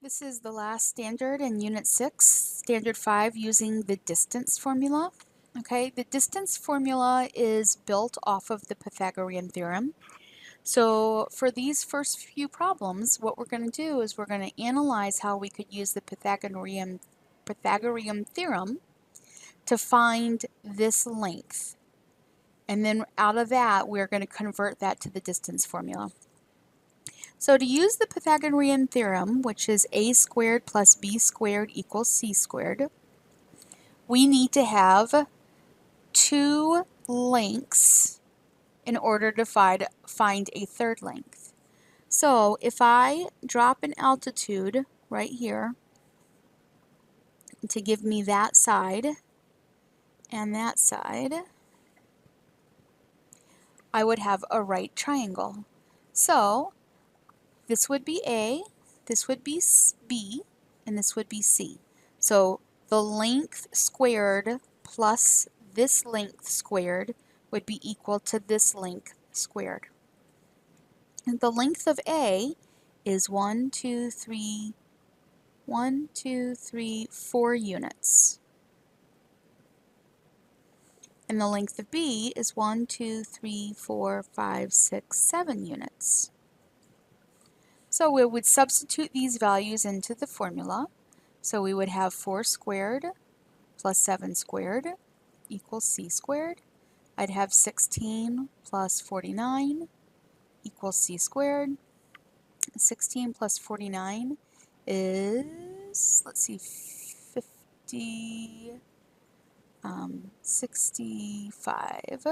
This is the last standard in Unit 6, Standard 5, using the distance formula. Okay, the distance formula is built off of the Pythagorean theorem. So for these first few problems, what we're going to do is we're going to analyze how we could use the Pythagorean theorem to find this length. And then out of that, we're going to convert that to the distance formula. So to use the Pythagorean theorem, which is a squared plus b squared equals c squared, we need to have two lengths in order to find a third length. So if I drop an altitude right here to give me that side and that side, I would have a right triangle. So this would be A, this would be B, and this would be C. So the length squared plus this length squared would be equal to this length squared. And the length of A is 4 units. And the length of B is 7 units. So we would substitute these values into the formula. So we would have 4 squared plus 7 squared equals c squared. I'd have 16 plus 49 equals c squared. 16 plus 49 is, let's see, 65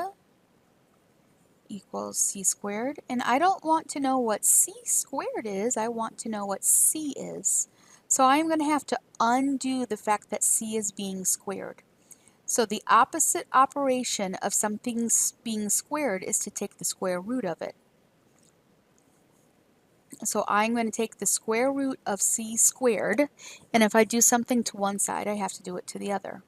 equals c squared. And I don't want to know what c squared is, I want to know what c is. So I'm going to have to undo the fact that c is being squared. So the opposite operation of something being squared is to take the square root of it. So I'm going to take the square root of c squared, and if I do something to one side, I have to do it to the other.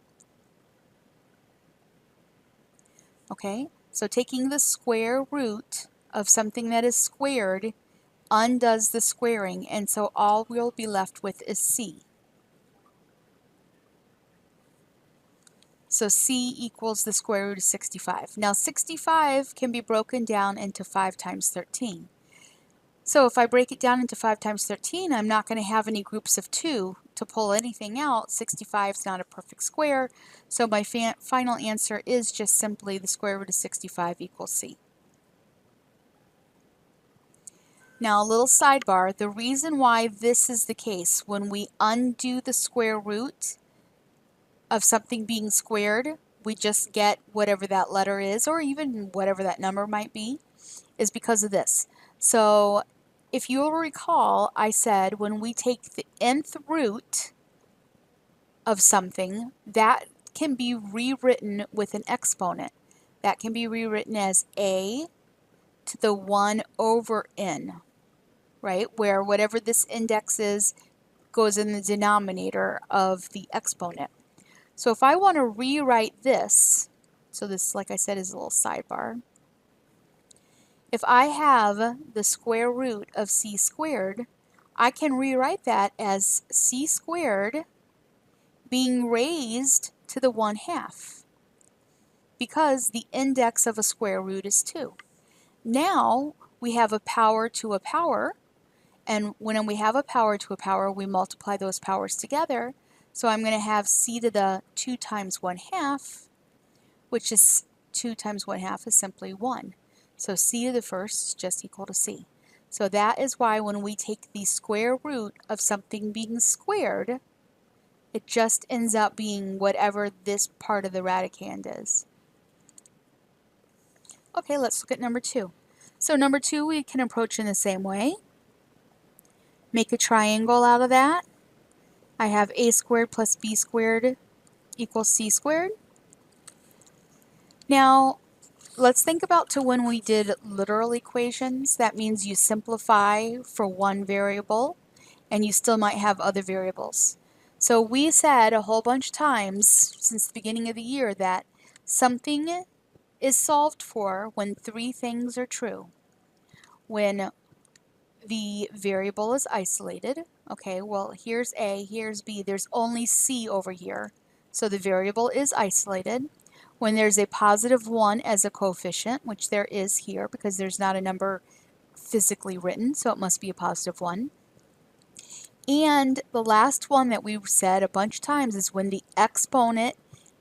Okay, so taking the square root of something that is squared undoes the squaring, and so all we'll be left with is c. So c equals the square root of 65. Now 65 can be broken down into 5 times 13. So if I break it down into 5 times 13, I'm not going to have any groups of 2 to pull anything out. 65 is not a perfect square, so my final answer is just simply the square root of 65 equals c. Now a little sidebar, the reason why this is the case, when we undo the square root of something being squared, we just get whatever that letter is, or even whatever that number might be, is because of this. So if you will recall, I said when we take the nth root of something, that can be rewritten with an exponent. That can be rewritten as a to the 1 over n, right? Where whatever this index is goes in the denominator of the exponent. So if I want to rewrite this, so this, like I said, is a little sidebar. If I have the square root of c squared, I can rewrite that as c squared being raised to the 1/2, because the index of a square root is 2. Now we have a power to a power, and when we have a power to a power, we multiply those powers together. So I'm going to have c to the 2 times 1/2, which is 2 times 1/2 is simply 1. So c to the first is just equal to c. So that is why when we take the square root of something being squared, it just ends up being whatever this part of the radicand is. Okay, let's look at number 2. So number 2 we can approach in the same way. Make a triangle out of that. I have a squared plus b squared equals c squared. Now, let's think about to when we did literal equations. That means you simplify for one variable and you still might have other variables. So we said a whole bunch of times since the beginning of the year that something is solved for when 3 things are true. When the variable is isolated. Okay, well, here's A, here's B. There's only C over here. So the variable is isolated. When there's a positive 1 as a coefficient, which there is here because there's not a number physically written, so it must be a positive 1. And the last one that we've said a bunch of times is when the exponent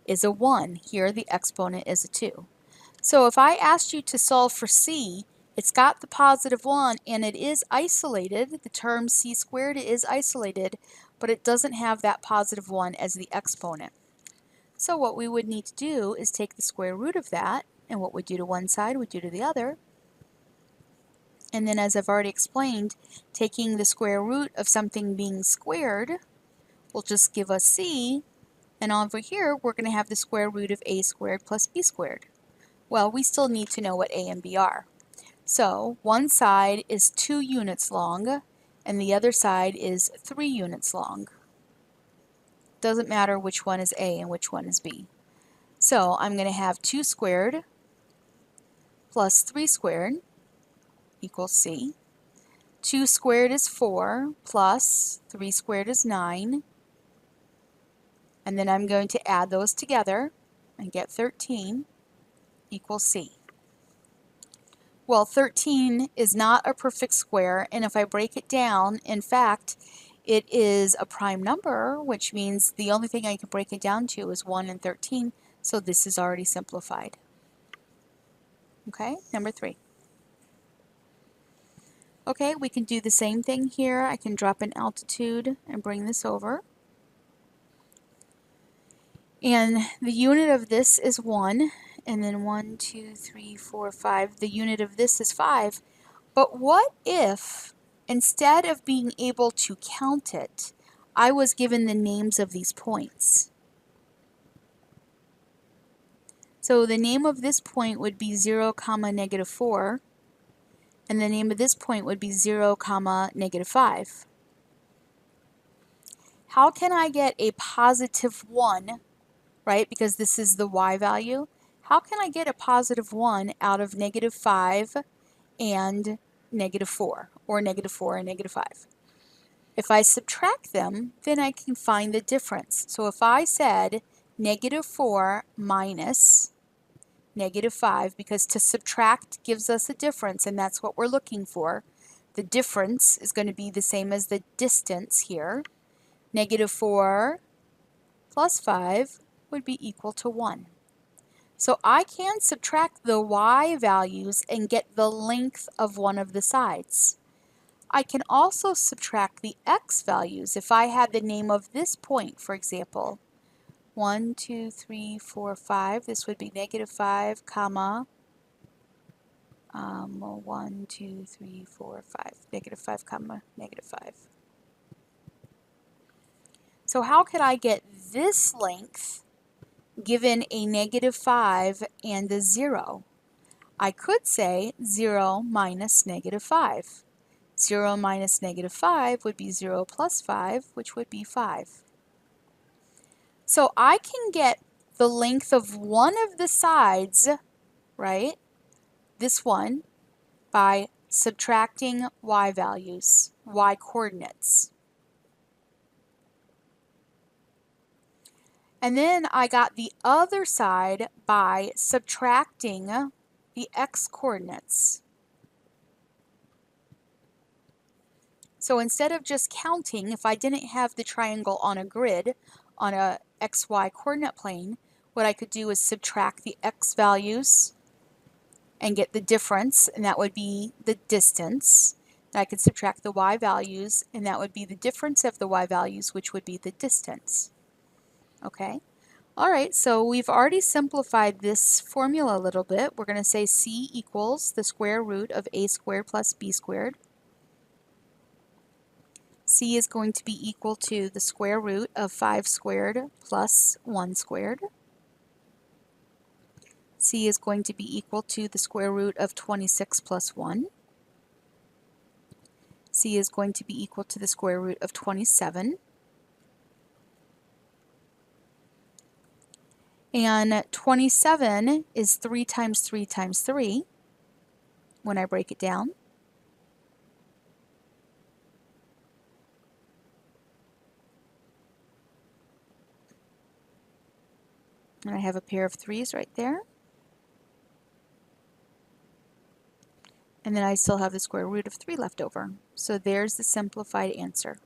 is a 1. Here the exponent is a 2. So if I asked you to solve for C, it's got the positive 1 and it is isolated. The term C squared is isolated, but it doesn't have that positive 1 as the exponent. So what we would need to do is take the square root of that, and what we do to one side we do to the other. And then, as I've already explained, taking the square root of something being squared will just give us C, and over here we're going to have the square root of A squared plus B squared. Well, we still need to know what A and B are. So one side is 2 units long, and the other side is 3 units long. Doesn't matter which one is A and which one is B. So I'm going to have 2 squared plus 3 squared equals C. 2 squared is 4 plus 3 squared is 9. And then I'm going to add those together and get 13 equals C. Well, 13 is not a perfect square, and if I break it down, in fact, it is a prime number, which means the only thing I can break it down to is 1 and 13, so this is already simplified. Okay, number 3. Okay, we can do the same thing here. I can drop an altitude and bring this over. And the unit of this is 1, and then 1, 2, 3, 4, 5. The unit of this is 5. But what if, instead of being able to count it, I was given the names of these points? So the name of this point would be 0, negative 4, and the name of this point would be 0, negative 5. How can I get a positive 1, right, because this is the y value? How can I get a positive 1 out of negative 5 and negative 4, or negative 4 and negative 5? If I subtract them, then I can find the difference. So if I said negative 4 minus negative 5, because to subtract gives us a difference, and that's what we're looking for. The difference is going to be the same as the distance here. Negative 4 plus 5 would be equal to 1. So I can subtract the y values and get the length of one of the sides. I can also subtract the x values. If I had the name of this point, for example, 1, 2, 3, 4, 5, this would be negative 5, comma, 1, 2, 3, 4, 5, negative 5, comma, negative 5. So how could I get this length given a negative 5 and a 0? I could say 0 minus negative 5. 0 minus negative 5 would be 0 plus 5, which would be 5. So I can get the length of one of the sides, right, this one, by subtracting y values, y coordinates. And then I got the other side by subtracting the x coordinates. So instead of just counting, if I didn't have the triangle on a grid, on a xy coordinate plane, what I could do is subtract the x values and get the difference, and that would be the distance. And I could subtract the y values, and that would be the difference of the y values, which would be the distance. Okay? All right, so we've already simplified this formula a little bit. We're going to say C equals the square root of a squared plus b squared. C is going to be equal to the square root of 5 squared plus 1 squared. C is going to be equal to the square root of 26 plus 1. C is going to be equal to the square root of 27. And 27 is 3 times 3 times 3 when I break it down. And I have a pair of 3's right there. And then I still have the square root of 3 left over. So there's the simplified answer.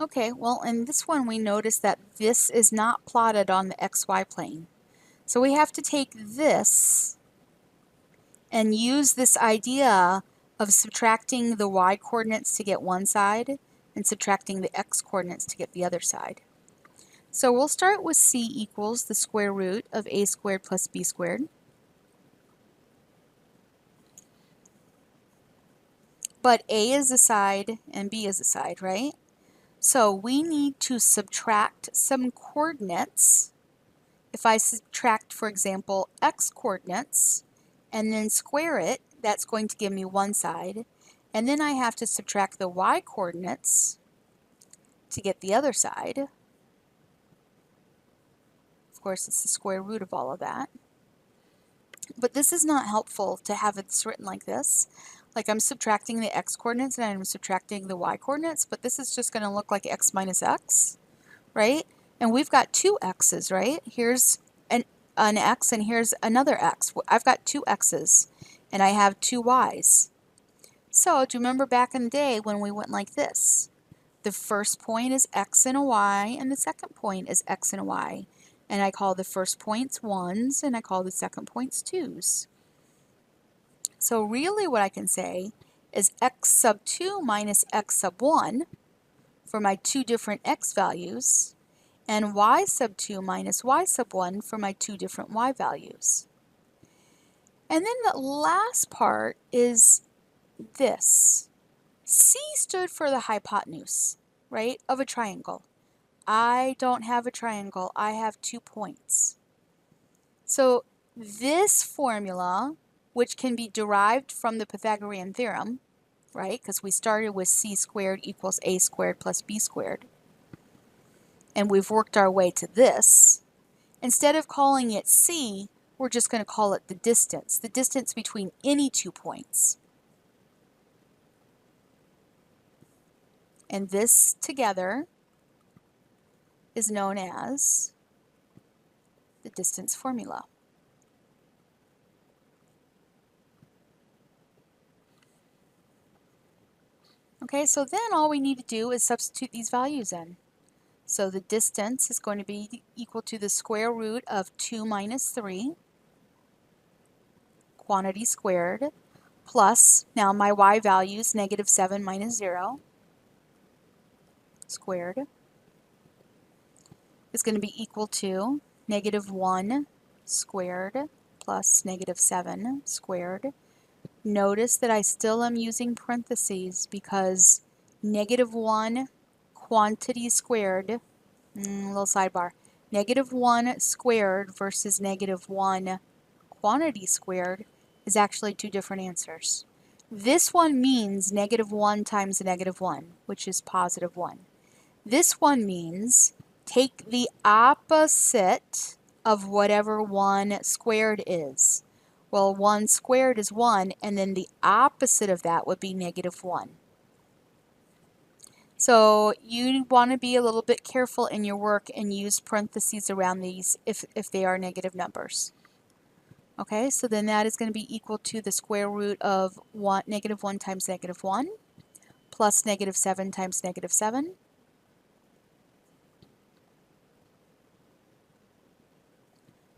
Okay, well, in this one we notice that this is not plotted on the xy plane. So we have to take this and use this idea of subtracting the y coordinates to get one side and subtracting the x coordinates to get the other side. So we'll start with c equals the square root of a squared plus b squared. But a is a side and b is a side, right? So we need to subtract some coordinates. If I subtract, for example, x coordinates and then square it, that's going to give me one side. And then I have to subtract the y coordinates to get the other side. Of course, it's the square root of all of that. But this is not helpful to have it written like this. Like I'm subtracting the x coordinates and I'm subtracting the y coordinates, but this is just going to look like x minus x, right? And we've got two x's, right? Here's an x and here's another x. I've got two x's and I have two y's. So do you remember back in the day when we went like this? The first point is x and a y and the second point is x and a y. And I call the first points 1's and I call the second points 2's. So really what I can say is x sub 2 minus x sub 1 for my two different x values, and y sub 2 minus y sub 1 for my two different y values. And then the last part is this. C stood for the hypotenuse, right, of a triangle. I don't have a triangle, I have 2 points. So this formula, which can be derived from the Pythagorean theorem, right, because we started with c squared equals a squared plus b squared, and we've worked our way to this. Instead of calling it c, we're just going to call it the distance between any 2 points. And this together is known as the distance formula. Okay, so then all we need to do is substitute these values in. So the distance is going to be equal to the square root of 2 minus 3, quantity squared, plus, now my y value is negative 7 minus 0, squared, is going to be equal to negative 1 squared plus negative 7 squared. Notice that I still am using parentheses because negative 1 quantity squared, little sidebar, negative 1 squared versus negative 1 quantity squared is actually two different answers. This one means negative 1 times negative 1, which is positive 1. This one means take the opposite of whatever 1 squared is. Well, 1 squared is 1, and then the opposite of that would be negative 1. So you want to be a little bit careful in your work and use parentheses around these if they are negative numbers. Okay, so then that is going to be equal to the square root of negative 1 times negative 1 plus negative 7 times negative 7.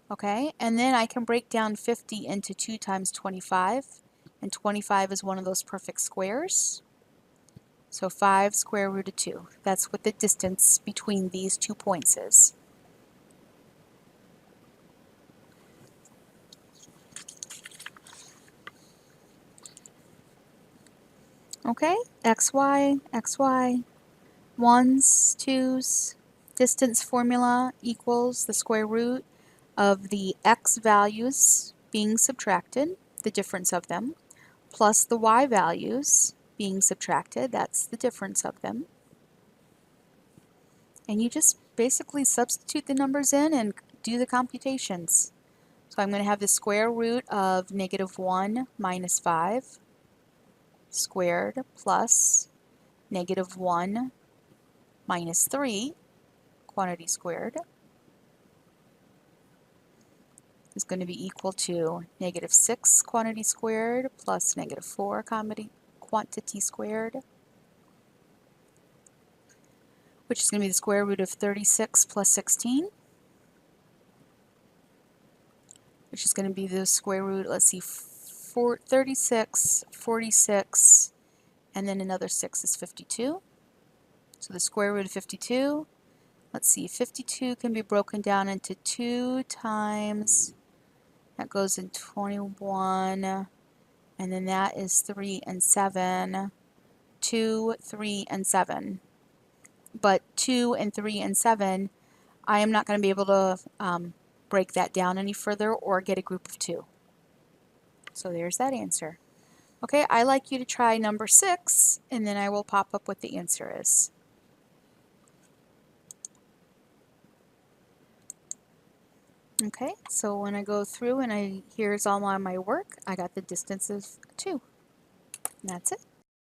Okay, and then I can break down 50 into 2 times 25, and 25 is one of those perfect squares. So 5 square root of 2. That's what the distance between these 2 points is. Okay, xy, xy, 1's, 2's, distance formula equals the square root of the x values being subtracted, the difference of them, plus the y values being subtracted, that's the difference of them. And you just basically substitute the numbers in and do the computations. So I'm going to have the square root of negative 1 minus 5 squared plus negative 1 minus 3 quantity squared is going to be equal to negative 6 quantity squared plus negative 4 quantity squared, which is going to be the square root of 36 plus 16, which is going to be the square root, let's see, 36, 46, and then another 6 is 52. So the square root of 52, let's see, 52 can be broken down into 2 times, that goes in 21, and then that is 3 and 7, 2, 3, and 7. But 2 and 3 and 7, I am not going to be able to break that down any further or get a group of 2. So there's that answer. Okay, I like you to try number 6, and then I will pop up what the answer is. Okay, so when I go through and here's all my work, I got the distance of 2. And that's it.